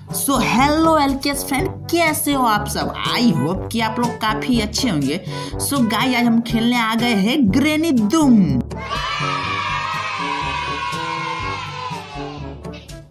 So hello एलकेएस friend, कैसे हो आप सब। आई होप कि आप लोग काफ़ी अच्छे होंगे। सो गाइस, आज हम खेलने आ गए हैं ग्रेनी डूम।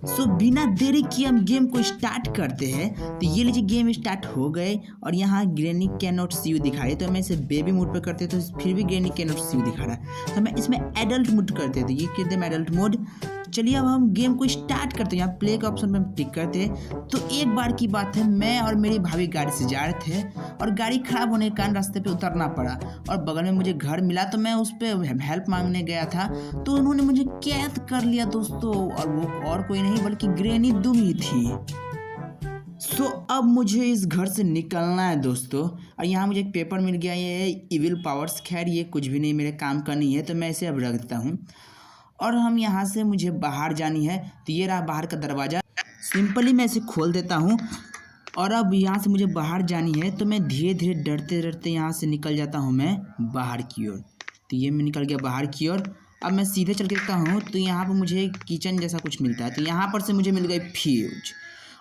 सो बिना देरी किए हम गेम को स्टार्ट करते हैं। तो ये लीजिए, गेम स्टार्ट हो गए और यहाँ granny can not see you दिखा रही है। तो मैं इसे बेबी मोड पर करते तो फिर भी granny can not see you दिखा रहा है। तो मैं इसमें एडल्ट मोड करते थे, ये कहते हैं एडल्ट मोड। चलिए अब हम गेम को स्टार्ट करते हैं। यहाँ प्ले के ऑप्शन पे हम टिक करते हैं। तो एक बार की बात है, मैं और मेरी भाभी गाड़ी से जा रहे थे और गाड़ी खराब होने के कारण रास्ते पे उतरना पड़ा और बगल में मुझे घर मिला। तो मैं उस पर हेल्प मांगने गया था तो उन्होंने मुझे कैद कर लिया दोस्तों, और वो और कोई नहीं बल्कि ग्रेनी डूम ही थी। सो अब मुझे इस घर से निकलना है दोस्तों। और यहाँ मुझे एक पेपर मिल गया, ये है इविल पावर्स। खैर ये कुछ भी नहीं, मेरे काम का नहीं है, तो मैं इसे अब रख देता हूँ। और हम यहाँ से मुझे बाहर जानी है। तो ये रहा बाहर का दरवाज़ा। सिंपली मैं इसे खोल देता हूँ और अब यहाँ से मुझे बाहर जानी है। तो मैं धीरे धीरे डरते डरते यहाँ से निकल जाता हूँ मैं बाहर की ओर। तो ये मैं निकल गया बाहर की ओर। अब मैं सीधे चल के देखता हूँ तो यहाँ पर मुझे किचन जैसा कुछ मिलता है। तो यहाँ पर से मुझे मिल गई फ्यूज।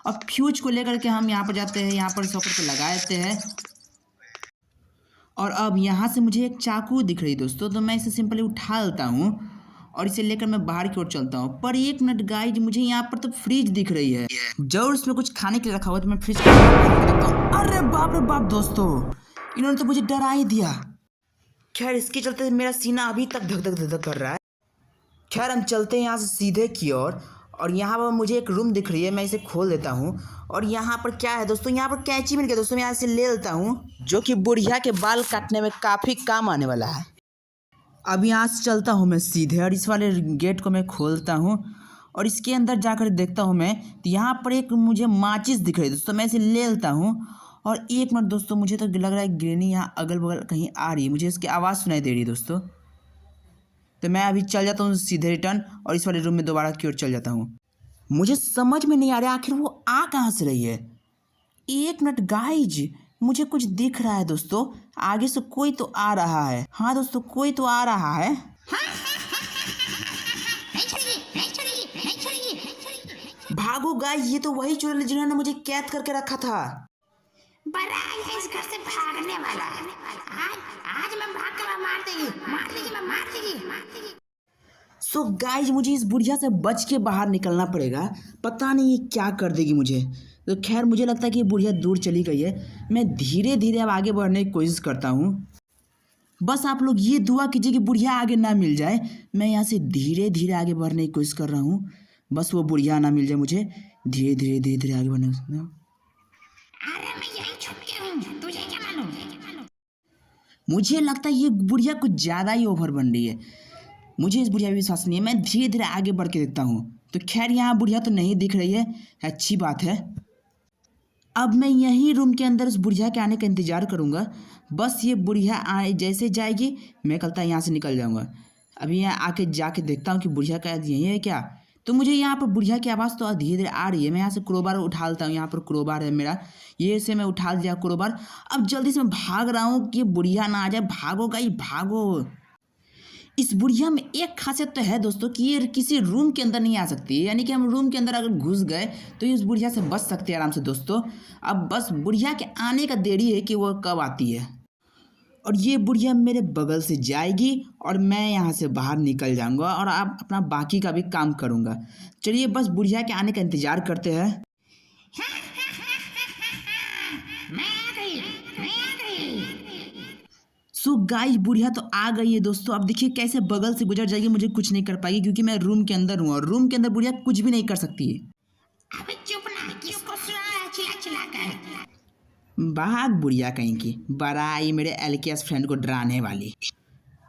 और फ्यूज को लेकर के हम यहाँ पर जाते हैं, यहाँ पर सॉकेट पे लगा देते हैं। और अब यहाँ से मुझे एक चाकू दिख रही दोस्तों, तो मैं इसे सिंपली उठा लेता हूँ और इसे लेकर मैं बाहर की ओर चलता हूँ। पर एक मिनट गाइज, मुझे यहाँ पर तो फ्रिज दिख रही है। जरूर इसमें कुछ खाने के लिए रखा हुआ, तो मैं फ्रिज को खोल के देखता हूँ। अरे बाप रे बाप दोस्तों, इन्होंने तो मुझे डरा ही दिया। खैर इसके चलते मेरा सीना अभी तक धक धक धक धक कर रहा है। खैर हम चलते हैं यहाँ से सीधे की ओर। और यहाँ पर मुझे एक रूम दिख रही है, मैं इसे खोल देता हूँ। और यहाँ पर क्या है दोस्तों, यहाँ पर कैंची मिल गया दोस्तों, मैं यहाँ से ले लेता हूँ, जो कि बुढ़िया के बाल काटने में काफ़ी काम आने वाला है। अब यहाँ से चलता हूँ मैं सीधे और इस वाले गेट को मैं खोलता हूँ और इसके अंदर जाकर देखता हूँ मैं। तो यहाँ पर एक मुझे माचिस दिख रही है दोस्तों, मैं इसे ले लेता हूँ। और एक मिनट दोस्तों, मुझे तो लग रहा है ग्रेनी यहाँ अगल बगल कहीं आ रही है, मुझे इसकी आवाज़ सुनाई दे रही है दोस्तों। तो मैं अभी चल जाता हूँ सीधे रिटर्न और इस वाले रूम में दोबारा की ओर चल जाता हूँ। मुझे समझ में नहीं आ रहा आखिर वो आ कहाँ से रही है। एक मिनट गाइज, मुझे कुछ दिख रहा है दोस्तों, आगे से कोई तो आ रहा है। हाँ दोस्तों, कोई तो आ रहा है। भागो गाइस, ये तो वही चुड़ैल है जिन्होंने मुझे कैद करके रखा था। बड़ा है इस घर से भागने वाला। आज मैं भाग कर मार देगी। सो गाइज, मुझे इस बुढ़िया से बच के बाहर निकलना पड़ेगा। पता नहीं ये क्या कर देगी मुझे। तो खैर मुझे लगता है कि ये बुढ़िया दूर चली गई है। मैं धीरे धीरे अब आगे बढ़ने की कोशिश करता हूँ। बस आप लोग ये दुआ कीजिए कि बुढ़िया आगे ना मिल जाए। मैं यहाँ से धीरे धीरे आगे बढ़ने की कोशिश कर रहा हूँ, बस वो बुढ़िया ना मिल जाए मुझे। धीरे धीरे धीरे धीरे आगे बढ़ने की। अरे मैं यही छुप गया हूँ, तुझे क्या मालूम। मुझे लगता है ये बुढ़िया कुछ ज़्यादा ही ओवर बन रही है। मुझे इस बुढ़िया पे विश्वास नहीं है। मैं धीरे धीरे आगे बढ़ के देखता हूँ। तो खैर यहाँ बुढ़िया तो नहीं दिख रही है, अच्छी बात है। अब मैं यहीं रूम के अंदर उस बुढ़िया के आने का इंतज़ार करूँगा। बस ये बुढ़िया आए जैसे जाएगी, मैं कल तक यहाँ से निकल जाऊँगा। अभी यहाँ आके जाके देखता हूँ कि बुढ़िया का यहीं है क्या। तो मुझे यहाँ पर बुढ़िया की आवाज़ तो धीरे धीरे आ रही है। मैं यहाँ से क्रोबार उठा लेता हूँ, यहाँ पर क्रोबार है मेरा, ये से मैं उठा लिया क्रोबार। अब जल्दी से मैं भाग रहा हूँ कि बुढ़िया ना आ जाए। भागो गाइस भागो। इस बुढ़िया में एक खासियत तो है दोस्तों कि ये किसी रूम के अंदर नहीं आ सकती, यानी कि हम रूम के अंदर अगर घुस गए तो इस बुढ़िया से बच सकते हैं आराम से दोस्तों। अब बस बुढ़िया के आने का देरी है कि वो कब आती है। और ये बुढ़िया मेरे बगल से जाएगी और मैं यहाँ से बाहर निकल जाऊँगा और आप अपना बाकी का भी काम करूँगा। चलिए बस बुढ़िया के आने का इंतज़ार करते हैं। मैं आ गई। सो गाइस, बुढ़िया तो आ गई है दोस्तों। अब देखिए कैसे बगल से गुजर जाएगी, मुझे कुछ नहीं कर पाएगी क्योंकि मैं रूम के अंदर हूँ और रूम के अंदर बुढ़िया कुछ भी नहीं कर सकती है। अबे चुप ना, किसको सुनाया चिल्ला कर। भाग बुढ़िया कहीं की, बड़ा आई मेरे एलकेएस फ्रेंड को डराने वाली।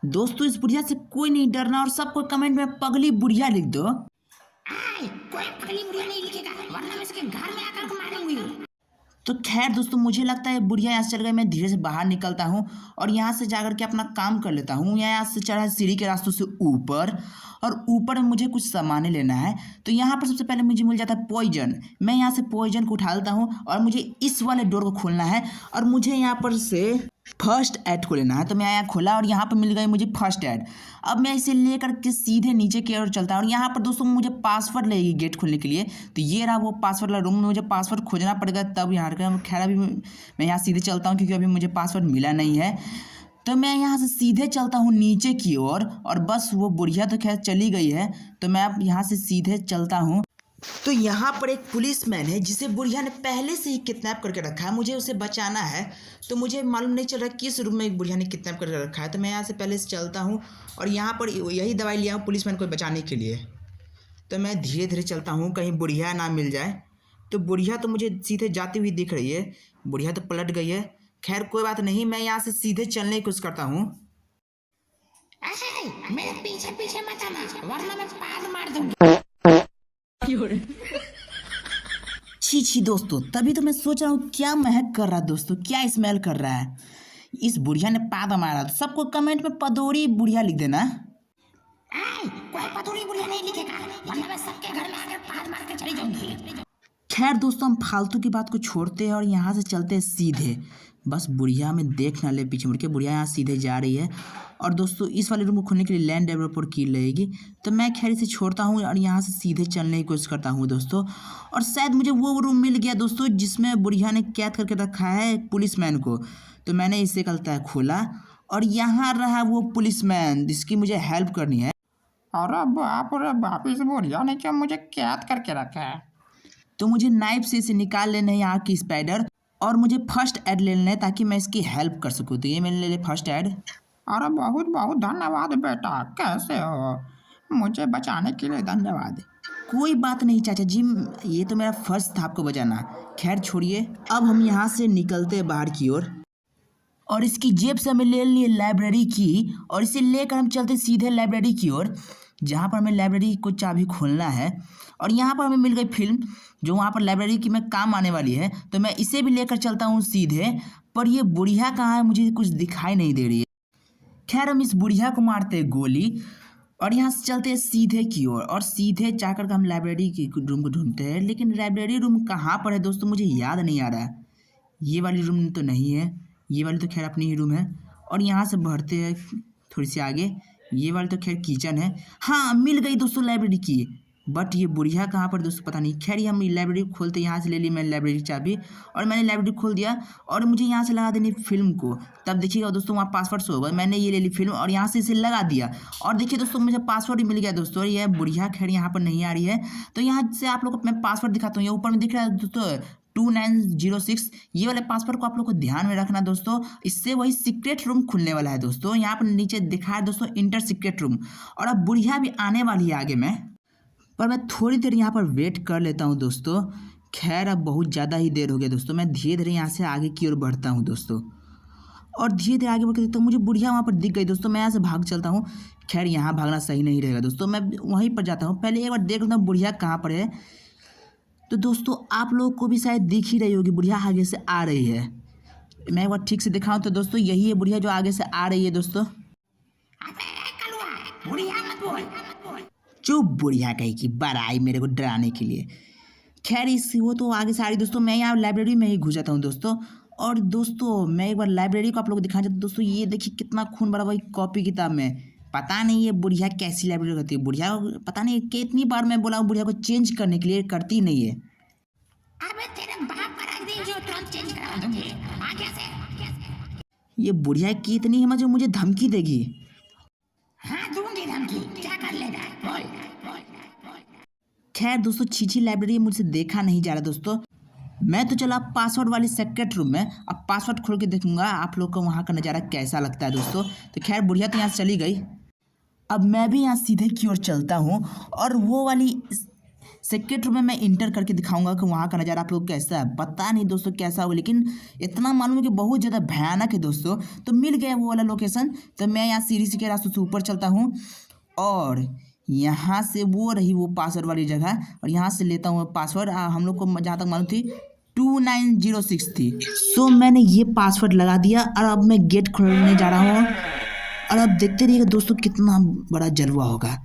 दोस्तों इस बुढ़िया से कोई नहीं डरना और सबको कमेंट में पगली बुढ़िया लिख दो। कोई पगली बुढ़िया नहीं लिखेगा, वरना मैं इसके घर में आकर मारूंगी। तो खैर दोस्तों, मुझे लगता है बुढ़िया यहाँ से चल गई। मैं धीरे से बाहर निकलता हूँ और यहाँ से जाकर के अपना काम कर लेता हूँ। यहाँ से चढ़ा सीढ़ी के रास्तों से ऊपर और ऊपर में मुझे कुछ सामान लेना है। तो यहाँ पर सबसे पहले मुझे मिल जाता है पॉइजन। मैं यहाँ से पॉइजन को उठा लेता हूँ और मुझे इस वाले डोर को खोलना है और मुझे यहाँ पर से फर्स्ट ऐड को लेना है। तो मैं यहाँ खोला और यहाँ पर मिल गई मुझे फर्स्ट ऐड। अब मैं इसे लेकर के सीधे नीचे की ओर चलता हूँ और यहाँ पर दोस्तों मुझे पासवर्ड लगेगी गेट खोलने के लिए। तो ये रहा वो पासवर्ड वाला रूम में, मुझे पासवर्ड खोजना पड़ेगा तब यहाँ का। खैर अभी मैं यहाँ सीधे चलता हूँ क्योंकि अभी मुझे पासवर्ड मिला नहीं है। तो मैं यहाँ से सीधे चलता हूँ नीचे की ओर और बस वो बुढ़िया तो खैर चली गई है। तो मैं अब यहाँ से सीधे चलता हूँ। तो यहाँ पर एक पुलिसमैन है जिसे बुढ़िया ने पहले से ही किडनैप करके रखा है, मुझे उसे बचाना है। तो मुझे मालूम नहीं चल रहा किस रूम में एक बुढ़िया ने किडनैप करके रखा है। तो मैं यहाँ से पहले से चलता हूँ और यहाँ पर यही दवाई लिया हूँ पुलिसमैन को बचाने के लिए। तो मैं धीरे धीरे चलता हूँ कहीं बुढ़िया ना मिल जाए। तो बुढ़िया तो मुझे सीधे जाती हुई दिख रही है, बुढ़िया तो पलट गई है। खैर कोई बात नहीं, मैं यहाँ से सीधे चलने की कोशिश करता हूँ। मेरे पीछे पीछे मत आना वरना मैं पाद मार दूंगी। छी दोस्तों, तभी तो मैं सोच रहा हूँ क्या महक कर रहा है दोस्तों, क्या स्मेल कर रहा है। इस बुढ़िया ने पाद मारा। तो सबको कमेंट में पदौड़ी बुढ़िया लिख देना। कोई पदौड़ी बुढ़िया नहीं लिखेगा वरना मैं सबके घर में आकर पाद मार के चली जाऊंगी। खैर दोस्तों, हम फालतू की बात को छोड़ते हैं और यहाँ से चलते हैं सीधे। बस बुढ़िया में देख ना ले पीछे मुड़ के, बुढ़िया यहाँ सीधे जा रही है। और दोस्तों इस वाले रूम को खोलने के लिए लैंड डेवलपर की लगेगी। तो मैं खैर इसे छोड़ता हूँ और यहाँ से सीधे चलने की कोशिश करता हूँ दोस्तों। और शायद मुझे वो रूम मिल गया दोस्तों जिसमें बुढ़िया ने कैद करके रखा है पुलिसमैन को। तो मैंने इसे कहता है खोला और यहाँ रहा वो पुलिसमैन जिसकी मुझे हेल्प करनी है। अरे बाप इस बुढ़िया ने क्या मुझे कैद करके रखा है। तो मुझे नाइफ से इसे निकाल लेना है यहाँ की स्पाइडर और मुझे फर्स्ट ऐड ले लेना है ताकि मैं इसकी हेल्प कर सकूँ। तो ये मैंने ले लिया फर्स्ट ऐड। अरे बहुत बहुत धन्यवाद बेटा, कैसे हो? मुझे बचाने के लिए धन्यवाद। कोई बात नहीं चाचा जी, ये तो मेरा फर्ज था आपको बचाना। खैर छोड़िए, अब हम यहाँ से निकलते हैं बाहर की ओर और इसकी जेब से हमें ले लिए लाइब्रेरी की और इसे लेकर हम चलते सीधे लाइब्रेरी की ओर जहाँ पर हमें लाइब्रेरी को चाबी खोलना है। और यहाँ पर हमें मिल गई फिल्म जो वहाँ पर लाइब्रेरी की में काम आने वाली है। तो मैं इसे भी लेकर चलता हूँ सीधे। पर ये बुढ़िया कहाँ है, मुझे कुछ दिखाई नहीं दे रही है। खैर हम इस बुढ़िया को मारते हैं गोली और यहाँ से चलते हैं सीधे की ओर और सीधे जाकर हम लाइब्रेरी की रूम को ढूंढते हैं। लेकिन लाइब्रेरी रूम कहाँ पर है दोस्तों, मुझे याद नहीं आ रहा है। ये वाली रूम तो नहीं है, ये वाली तो खैर अपनी ही रूम है। और यहाँ से बढ़ते हैं थोड़ी सी आगे, ये वाली तो खैर किचन है। हाँ मिल गई दोस्तों लाइब्रेरी की, बट ये बुढ़िया कहाँ पर दोस्तों पता नहीं। खैर हम लाइब्रेरी खोलते, यहाँ से ले ली मैंने लाइब्रेरी चाबी और मैंने लाइब्रेरी खोल दिया और मुझे यहाँ से लगा देनी फिल्म को। तब देखिएगा दोस्तों वहाँ पासवर्ड शो होगा। मैंने ये ले ली फिल्म और यहाँ से इसे लगा दिया और देखिए दोस्तों मुझे पासवर्ड भी मिल गया दोस्तों। ये बुढ़िया खैर यहाँ पर नहीं आ रही है। तो यहाँ से आप लोग को मैं पासवर्ड दिखाता हूँ। ये ऊपर में दिख रहा है दोस्तों 2906। ये वाले पासवर्ड को आप लोग को ध्यान में रखना दोस्तों, इससे वही सीक्रेट रूम खुलने वाला है दोस्तों। यहाँ पर नीचे दिखा है दोस्तों इंटर सीक्रेट रूम और अब बुढ़िया भी आने वाली है आगे में। पर मैं थोड़ी देर यहाँ पर वेट कर लेता हूँ दोस्तों। खैर अब बहुत ज़्यादा ही देर हो गया दोस्तों। मैं धीरे धीरे यहाँ से आगे की ओर बढ़ता हूँ दोस्तों और धीरे धीरे आगे बढ़ के देखता हूँ मुझे बुढ़िया वहाँ पर दिख गई दोस्तों। मैं यहाँ से भाग चलता हूँ। खैर यहाँ भागना सही नहीं रहेगा दोस्तों, मैं वहीं पर जाता हूँ। पहले एक बार देख लेता हूँ बुढ़िया कहाँ पर है। तो दोस्तों आप लोगों को भी शायद दिख ही रही होगी बुढ़िया आगे से आ रही है। मैं एक बार ठीक से दिखाऊँ तो दोस्तों यही है बुढ़िया जो आगे से आ रही है दोस्तों। चुप बुढ़िया कही की बड़ाई मेरे को डराने के लिए। खैर इस वो तो आगे से आ रही दोस्तों। मैं यहाँ लाइब्रेरी में ही घुस जाता हूँ दोस्तों। और दोस्तों मैं एक बार लाइब्रेरी को आप लोग दिखाना चाहता हूँ दोस्तों। ये देखिए कितना खून भरा भाई कॉपी किताब में। पता नहीं ये बुढ़िया कैसी लाइब्रेरी करती है। बुढ़िया पता नहीं कितनी बार मैं बोला हूँ बुढ़िया को चेंज करने के लिए, करती नहीं है। अबे तेरे बाप का रख दी जो तुरंत चेंज करा दूंगी आगे से। ये बुढ़िया की इतनी हिम्मत जो मुझे धमकी देगी। हाँ दूंगी धमकी, क्या कर लेगा बोल। खैर दोस्तों छीछी लाइब्रेरी मुझसे देखा नहीं जा रहा दोस्तों। मैं तो चला पासवर्ड वाली सेक्रेट रूम में। अब पासवर्ड खोल के देखूंगा आप लोग को वहाँ का नज़ारा कैसा लगता है दोस्तों। तो खैर बुढ़िया तो यहाँ से चली गई। अब मैं भी यहाँ सीधे की ओर चलता हूँ और वो वाली सेक्रेट रूम में मैं इंटर करके दिखाऊंगा कि वहाँ का नज़ारा आप लोग कैसा है। पता नहीं दोस्तों कैसा हो, लेकिन इतना मालूम है कि बहुत ज़्यादा भयानक है दोस्तों। तो मिल गया वो वाला लोकेशन। तो मैं यहाँ सीढ़ी के रास्ते से ऊपर चलता हूँ और यहाँ से वो रही वो पासवर्ड वाली जगह और यहाँ से लेता हूँ पासवर्ड। हम लोग को जहाँ तक मालूम थी 2906 थी। सो मैंने ये पासवर्ड लगा दिया और अब मैं गेट खोलने जा रहा हूँ। और अब देखते रहिएगा दोस्तों कितना बड़ा जलवा होगा।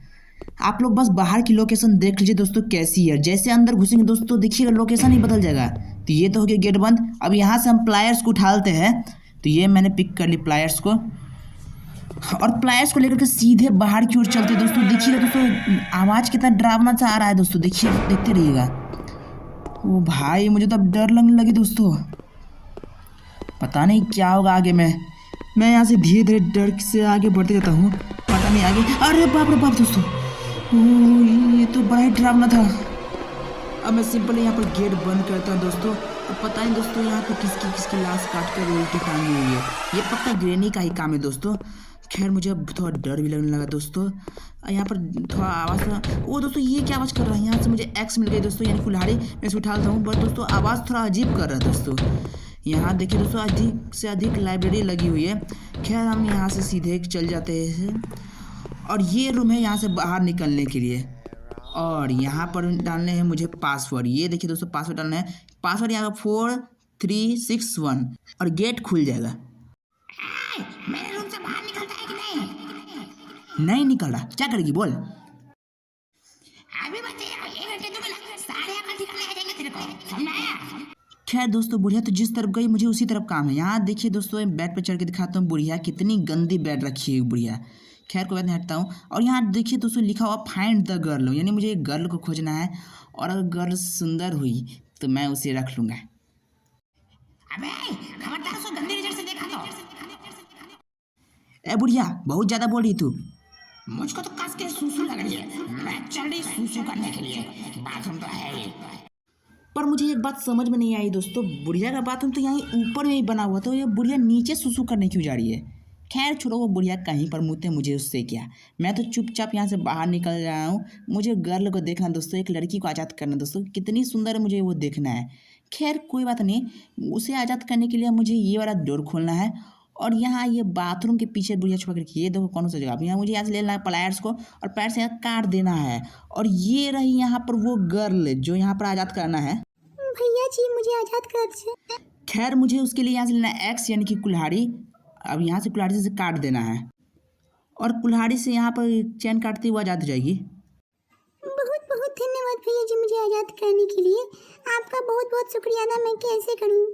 आप लोग बस बाहर की लोकेशन देख लीजिए दोस्तों कैसी है। जैसे अंदर घुसेंगे दोस्तों देखिएगा लोकेशन ही बदल जाएगा। तो ये तो हो गया गेट बंद। अब यहाँ से हम प्लायर्स को उठाते हैं। तो ये मैंने पिक कर ली प्लायर्स को, और प्लायर्स को लेकर के सीधे बाहर की ओर चलते हैं दोस्तों। देखिएगा दोस्तों आवाज़ कितना डरावना सा आ रहा है दोस्तों, देखिए देखते रहिएगा। ओ भाई मुझे तो अब डर लगने लगी दोस्तों, पता नहीं क्या होगा आगे। मैं यहाँ से धीरे धीरे डर से आगे बढ़ते जाता हूँ, पता नहीं आगे। अरे बाप रे बाप दोस्तों, ये तो बड़ा ही डरावना था। अब मैं सिंपल यहाँ पर गेट बंद करता हूँ दोस्तों। अब पता नहीं दोस्तों यहाँ पर किसकी किसकी लाश काट कर उल्टी टांगी हुई है। ये पक्का ग्रेनी का ही काम है दोस्तों। खैर मुझे अब थोड़ा डर भी लगने लगा दोस्तों। यहाँ पर थोड़ा आवाज़ वो दोस्तों ये क्या आवाज़ कर रहा है। यहाँ से मुझे एक्स मिल गई दोस्तों, यानी कुल्हाड़ी। मैं इसे उठा लेता हूँ, बट दोस्तों आवाज़ थोड़ा अजीब कर रहा है दोस्तों। यहाँ देखिए दोस्तों अधिक से अधिक लाइब्रेरी लगी हुई है। खैर हम यहाँ से सीधे चल जाते हैं, और ये रूम है यहाँ से बाहर निकलने के लिए। और यहाँ पर डालने हैं मुझे पासवर्ड। ये देखिए दोस्तों पासवर्ड डालना है। पासवर्ड यहाँ 4361 और गेट खुल जाएगा। मेरे रूम से बाहर निकलता है कि नहीं निकल रहा, क्या करेगी बोल। अभी बच्चे 1 घंटे तो मिला, सारे आकर दिखाने आ जाएंगे तेरे को, समझ आया? खैर दोस्तों बुढ़िया तो जिस तरफ गई मुझे उसी तरफ काम है। यहाँ देखिए दोस्तों बेड पे चढ़ के दिखाता हूँ बुढ़िया कितनी गंदी बेड रखी है बुढ़िया। खैर कोई बात नहीं, हटता हूँ। और यहाँ देखिए दोस्तों लिखा हुआ फाइंड द गर्ल, यानी मुझे एक गर्ल को खोजना है, और अगर गर्ल सुंदर हुई तो मैं उसे रख लूँगा। अबे खबरदार उसको गंदी नजर से देखा तो। ए बुढ़िया बहुत ज़्यादा बोल रही तू। मुझको तो कस के सूसू लग रही है, मैं चल रही सूसू करने के लिए, बाथरूम तो है ही। पर मुझे एक बात समझ में नहीं आई दोस्तों, बुढ़िया का बाथरूम तो यहाँ ऊपर में ही बना हुआ था, तो ये बुढ़िया नीचे सुसु करने क्यों जा रही है। खैर छोड़ो, वो बुढ़िया कहीं पर मुँहते मुझे उससे क्या। मैं तो चुपचाप यहाँ से बाहर निकल रहा हूँ। मुझे गर्ल को देखना दोस्तों, एक लड़की को आज़ाद करना दोस्तों, कितनी सुंदर है मुझे वो देखना है। खैर कोई बात नहीं, उसे आज़ाद करने के लिए मुझे ये वाला डोर खोलना है। और यहाँ ये बाथरूम के पीछे बुढ़िया छुपा करके, ये देखो कौन सा जगह। यहाँ मुझे यहाँ से लेना है प्लायर्स को, और पैर से यहाँ काट देना है। और ये रही यहाँ पर वो गर्ल जो यहाँ पर आज़ाद करना है। भैया जी मुझे आजाद कर दीजिए। खैर मुझे उसके लिए यहाँ से लेना है एक्स यानी कि कुल्हाड़ी। अब यहाँ से कुल्हाड़ी से काट देना है, और कुल्हाड़ी से यहाँ पर चैन काटते हुए आज़ाद हो जाएगी। बहुत बहुत धन्यवाद भैया जी मुझे आजाद करने के लिए, आपका बहुत बहुत शुक्रिया अदा मैं कैसे करूँ।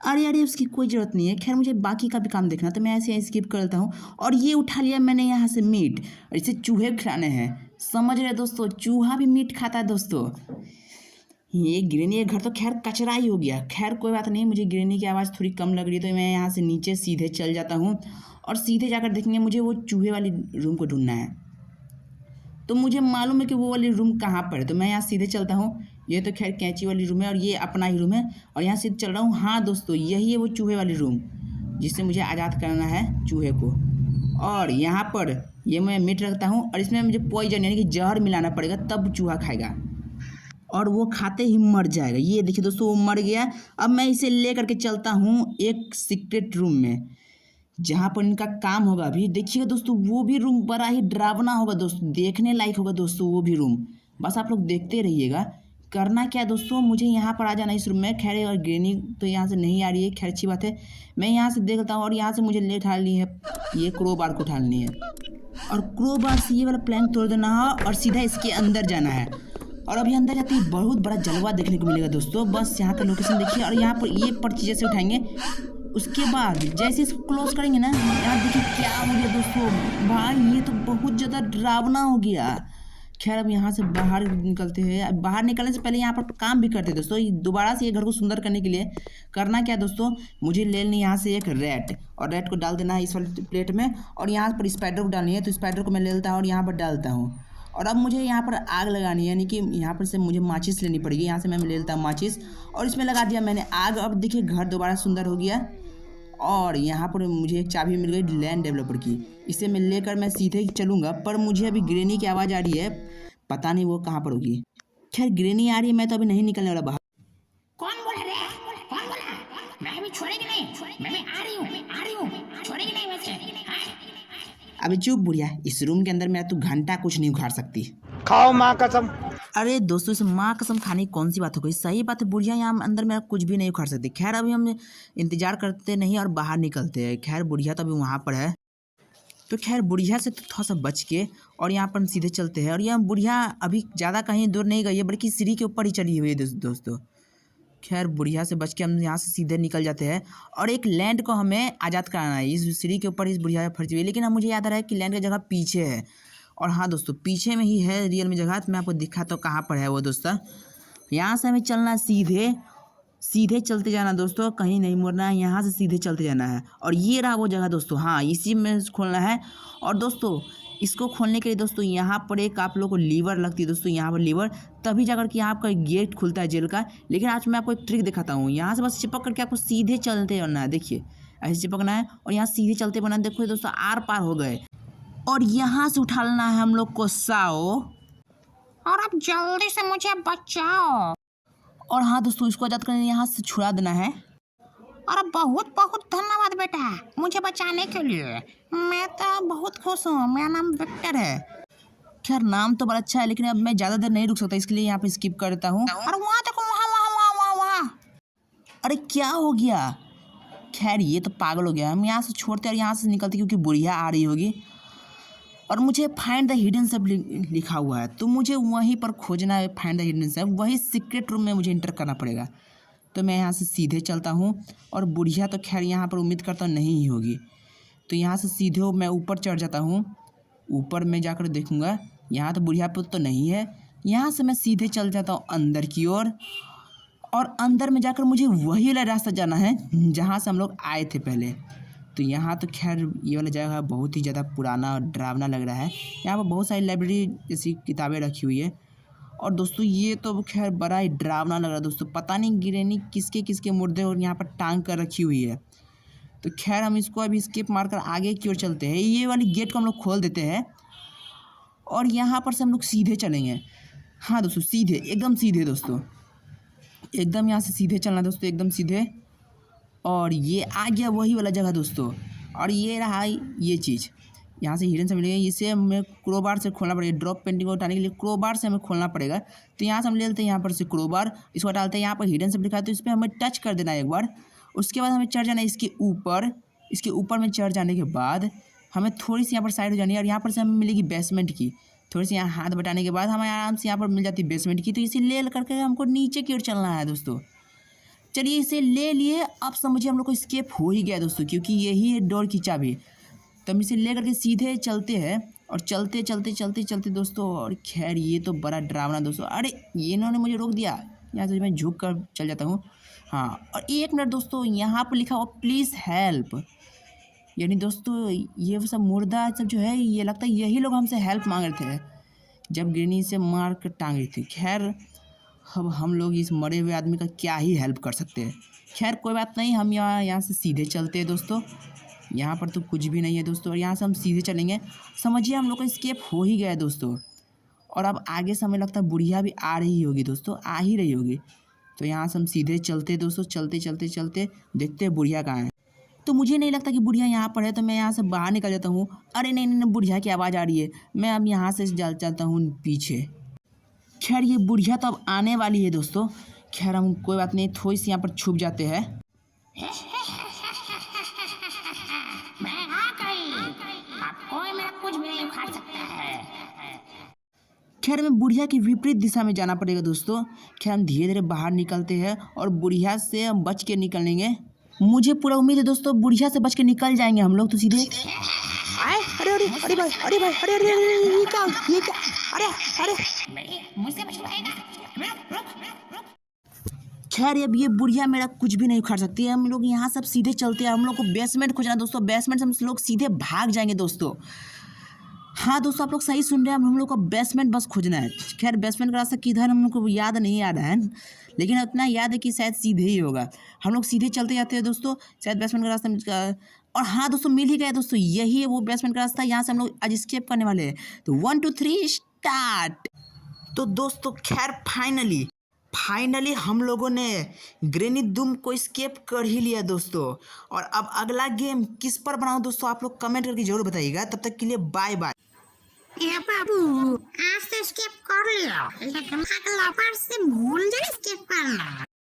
अरे उसकी कोई ज़रूरत नहीं है। खैर मुझे बाकी का भी काम देखना, तो मैं ऐसे स्किप कर लेता हूँ। और ये उठा लिया मैंने यहाँ से मीट, और इसे चूहे खिलाने हैं। समझ रहे दोस्तों, चूहा भी मीट खाता है दोस्तों। ये ग्रेनी का घर तो खैर कचरा ही हो गया। खैर कोई बात नहीं, मुझे ग्रेनी की आवाज़ थोड़ी कम लग रही है, तो मैं यहाँ से नीचे सीधे चल जाता हूँ। और सीधे जाकर देखेंगे मुझे वो चूहे वाली रूम को ढूंढना है। तो मुझे मालूम है कि वो वाली रूम कहाँ पर है, तो मैं यहाँ सीधे चलता हूँ। ये तो खैर कैंची वाली रूम है, और ये अपना ही रूम है, और यहाँ सीधे चल रहा हूँ। हाँ दोस्तों यही है वो चूहे वाली रूम, जिससे मुझे आज़ाद करना है चूहे को। और यहाँ पर ये मैं मीट रखता हूँ, और इसमें मुझे पॉइजन यानी कि जहर मिलाना पड़ेगा, तब चूहा खाएगा, और वो खाते ही मर जाएगा। ये देखिए दोस्तों वो मर गया। अब मैं इसे ले करके चलता हूँ एक सीक्रेट रूम में, जहाँ पर इनका काम होगा। अभी देखिएगा दोस्तों वो भी रूम बड़ा ही डरावना होगा दोस्तों, देखने लायक होगा दोस्तों वो भी रूम। बस आप लोग देखते रहिएगा। करना क्या दोस्तों, मुझे यहाँ पर आ जाना इस रूम में। खैर और ग्रेनी तो यहाँ से नहीं आ रही है, खैर अच्छी बात है। मैं यहाँ से देखता हूँ, और यहाँ से मुझे ले उठानी है, ये क्रोबार को उठानी है, और क्रोबार से ये वाला प्लैंक तोड़ देना है, और सीधा इसके अंदर जाना है। और अभी अंदर जाते ही बहुत बड़ा जलवा देखने को मिलेगा दोस्तों। बस यहाँ का लोकेशन देखिए, और यहाँ पर ये पर्ची जैसे उठाएंगे, उसके बाद जैसे इसको क्लोज करेंगे ना, यहाँ देखिए क्या हो गया दोस्तों। भाई ये तो बहुत ज़्यादा डरावना हो गया। खैर अब यहाँ से बाहर निकलते हैं। बाहर निकलने से पहले यहाँ पर काम भी करते हैं दोस्तों, दोबारा से ये घर को सुंदर करने के लिए। करना क्या दोस्तों, मुझे ले लेनी यहाँ से एक रेड, और रेड को डाल देना है इस वाली प्लेट में, और यहाँ पर स्पाइडर को डालनी है। तो स्पाइडर को मैं ले लेता हूँ और यहाँ पर डालता हूँ। और अब मुझे यहाँ पर आग लगानी है, यानी कि यहाँ पर से मुझे माचिस लेनी पड़ेगी। यहाँ से मैं ले लेता हूँ माचिस, और इसमें लगा दिया मैंने आग। अब देखिए घर दोबारा सुंदर हो गया। और यहाँ पर मुझे एक चाबी मिल गई लैंड डेवलपर की, इसे मैं लेकर मैं सीधे ही चलूँगा। पर मुझे अभी ग्रेनी की आवाज़ आ रही है, पता नहीं वो कहाँ पर होगी। खैर ग्रेनी आ रही है, मैं तो अभी नहीं निकलने वाला बाहर। कौन बोला रे, कौन बोला? मैं अभी छोड़ेगी नहीं, मैं आ रही हूँ, छोड़ेगी नहीं वैसे। अबे चुप बुढ़िया, इस रूम के अंदर मेरा तू घंटा कुछ नहीं उखाड़ सकती। खाओ माँ कसम। अरे दोस्तों इस माँ कसम खाने की कौन सी बात हो गई। सही बात है, बुढ़िया यहाँ अंदर मेरा कुछ भी नहीं उखाड़ सकती। खैर अभी हम इंतजार करते नहीं और बाहर निकलते हैं। खैर बुढ़िया तो अभी वहाँ पर है। तो खैर बुढ़िया से तो थोड़ा सा बच के और यहाँ पर हम सीधे चलते हैं। और यह बुढ़िया अभी ज़्यादा कहीं दूर नहीं गई है, बल्कि सीढ़ी के ऊपर ही चली हुई है दोस्तों। खैर बुढ़िया से बच के हम यहाँ से सीधे निकल जाते हैं और एक लैंड को हमें आज़ाद कराना है। इस सीढ़ी के ऊपर इस बुढ़िया फंसी हुई है, लेकिन अब मुझे याद आ रहा है कि लैंड की जगह पीछे है। और हाँ दोस्तों, पीछे में ही है रियल में जगह। तो मैं आपको दिखाता हूँ कहाँ पर है वो दोस्तों। यहाँ से हमें चलना सीधे चलते जाना दोस्तों, कहीं नहीं मुड़ना है, यहाँ से सीधे चलते जाना है। और ये रहा वो जगह दोस्तों, हाँ इसी में खोलना है। और दोस्तों इसको खोलने के लिए दोस्तों यहाँ पर एक आप लोगों को लीवर लगती है दोस्तों, यहाँ पर लीवर, तभी जाकर के यहाँ आपका गेट खुलता है जेल का। लेकिन आज मैं आपको एक ट्रिक दिखाता हूँ। यहाँ से बस चिपक करके आपको सीधे चलते जाना है। देखिए ऐसे चिपकना है और यहाँ सीधे चलते बना। देखो दोस्तों आर पार हो गए। और यहाँ से उठा लेना है हम लोग को साओ। और अब जल्दी से मुझे बचाओ। और हाँ दोस्तों, इसको आज़ाद करने यहाँ से छुड़ा देना है। और बहुत बहुत धन्यवाद बेटा मुझे बचाने के लिए। मैं तो बहुत खुश हूँ। मेरा नाम विक्टर है। खैर नाम तो बड़ा अच्छा है, लेकिन अब मैं ज़्यादा देर नहीं रुक सकता, इसके लिए यहाँ पे स्किप कर देता हूँ। और वहाँ देखो, वहाँ। अरे क्या हो गया? खैर ये तो पागल हो गया। हम यहाँ से छोड़ते और यहाँ से निकलते, क्योंकि बुढ़िया आ रही होगी। और मुझे फाइंड द हिडन सेफ लिखा हुआ है, तो मुझे वहीं पर खोजना है। फाइंड द हिडन सेफ, वही सीक्रेट रूम में मुझे इंटर करना पड़ेगा। तो मैं यहाँ से सीधे चलता हूँ और बुढ़िया तो खैर यहाँ पर उम्मीद करता हूँ नहीं ही होगी। तो यहाँ से सीधे मैं ऊपर चढ़ जाता हूँ। ऊपर में जाकर देखूँगा, यहाँ तो बुढ़िया पुत तो नहीं है। यहाँ से मैं सीधे चल जाता हूँ अंदर की ओर। और अंदर में जाकर मुझे वही वाला रास्ता जाना है जहाँ से हम लोग आए थे पहले। तो यहाँ तो खैर ये वाला जगह बहुत ही ज़्यादा पुराना और डरावना लग रहा है। यहाँ पर बहुत सारी लाइब्रेरी जैसी किताबें रखी हुई है। और दोस्तों ये तो खैर बड़ा ही डरावना लग रहा है दोस्तों। पता नहीं ग्रैनी किसके किसके मुर्दे और यहाँ पर टांग कर रखी हुई है। तो खैर हम इसको अभी स्किप मारकर आगे की ओर चलते हैं। ये वाली गेट को हम लोग खोल देते हैं और यहाँ पर से हम लोग सीधे चलेंगे। हाँ दोस्तों सीधे, एकदम सीधे दोस्तों, एकदम यहाँ से सीधे चलना दोस्तों, एकदम सीधे। और ये आ गया वही वाला जगह दोस्तों। और ये रहा ये चीज़, यहाँ से हिडन से मिलेगा। इसे हमें क्रोबार से खोलना पड़ेगा। ड्रॉप पेंटिंग को उठाने के लिए क्रोबार से हमें खोलना पड़ेगा। तो यहाँ से हम ले लेते हैं यहाँ पर से क्रोबार, इसको डालते हैं। यहाँ पर हिडन से लिखा है, तो इस पर हमें टच कर देना है एक बार। उसके बाद हमें चढ़ जाना है इसके ऊपर में चढ़ जाने के बाद हमें थोड़ी सी यहाँ पर साइड हो जानी है। और यहाँ पर से हमें मिलेगी बेसमेंट की। थोड़ी सी यहाँ हाथ बटाने के बाद हमें आराम से यहाँ पर मिल जाती है बेसमेंट की। तो इसे ले करके हमको नीचे की ओर चलना है दोस्तों। चलिए इसे ले लिए। अब समझिए हम लोग को स्केप हो ही गया दोस्तों, क्योंकि यही है डोर की चाबी। तो हम इसे ले करके सीधे चलते हैं और चलते दोस्तों। और खैर ये तो बड़ा डरावना दोस्तों। अरे ये इन्होंने मुझे रोक दिया। यहाँ से मैं झुक कर चल जाता हूँ। हाँ और एक मिनट दोस्तों, यहाँ पर लिखा हुआ प्लीज़ हेल्प। यानी दोस्तों ये सब मुर्दा सब जो है, ये लगता है यही लोग हमसे हेल्प मांग रहे थे जब ग्रैनी से मार कर टांग रही थी। खैर अब हम लोग इस मरे हुए आदमी का क्या ही हेल्प कर सकते हैं। खैर कोई बात नहीं, हम यहाँ से सीधे चलते हैं दोस्तों। यहाँ पर तो कुछ भी नहीं है दोस्तों। और यहाँ से हम सीधे चलेंगे। समझिए हम लोग का स्केप हो ही गया है दोस्तों। और अब आगे से हमें लगता है बुढ़िया भी आ रही होगी दोस्तों, आ ही रही होगी। तो यहाँ से हम सीधे चलते दोस्तों। चलते देखते हैं बुढ़िया कहाँ है। तो मुझे नहीं लगता कि बुढ़िया यहाँ पर है, तो मैं यहाँ से बाहर निकल जाता हूँ। अरे नहीं, बुढ़िया की आवाज़ आ रही है। मैं अब यहाँ से चलता हूँ पीछे। खैर ये बुढ़िया तो अब आने वाली है दोस्तों। खैर हम कोई बात नहीं, थोड़ी सी यहाँ पर छुप जाते हैं। मैं आ गई। अब कोई मेरा कुछ भी नहीं उखाड़ सकता है। खैर हमें बुढ़िया की विपरीत दिशा में जाना पड़ेगा दोस्तों। खैर हम धीरे धीरे बाहर निकलते हैं और बुढ़िया से हम बच के निकलेंगे। मुझे पूरा उम्मीद है दोस्तों बुढ़िया से बच के निकल जाएंगे हम लोग तो सीधे। अरे भाई, ये क्या? अरे मुझसे बचवाएगा। खैर अब ये बुढ़िया मेरा कुछ भी नहीं उखाड़ सकती है। हम लोग यहाँ सब सीधे चलते हैं। हम लोग को बेसमेंट खोजना दोस्तों। बेसमेंट से हम लोग सीधे भाग जाएंगे दोस्तों। हाँ दोस्तों आप लोग सही सुन रहे हैं, हम लोग को बेसमेंट बस खोजना है। खैर बेसमेंट का रास्ता किधर हम लोग को याद नहीं आ रहा है, लेकिन इतना याद है कि शायद सीधे ही होगा। हम लोग सीधे चलते जाते हैं दोस्तों, शायद बेसमेंट का रास्ता। और हाँ दोस्तों मिल ही गया दोस्तों, यही है वो बेसमेंट का रास्ता। यहाँ से हम लोग आज स्केप करने वाले हैं। तो 1 2 3 स्टार्ट। तो दोस्तों खैर फाइनली हम लोगों ने ग्रैनी डूम को स्केप कर ही लिया दोस्तों। और अब अगला गेम किस पर बनाऊं दोस्तों, आप लोग कमेंट करके जरूर बताइएगा। तब तक के लिए बाय बाय। ए बाबू आज तो स्केप कर लिया, लेकिन अगला बार से भूल जाए स्केप करना।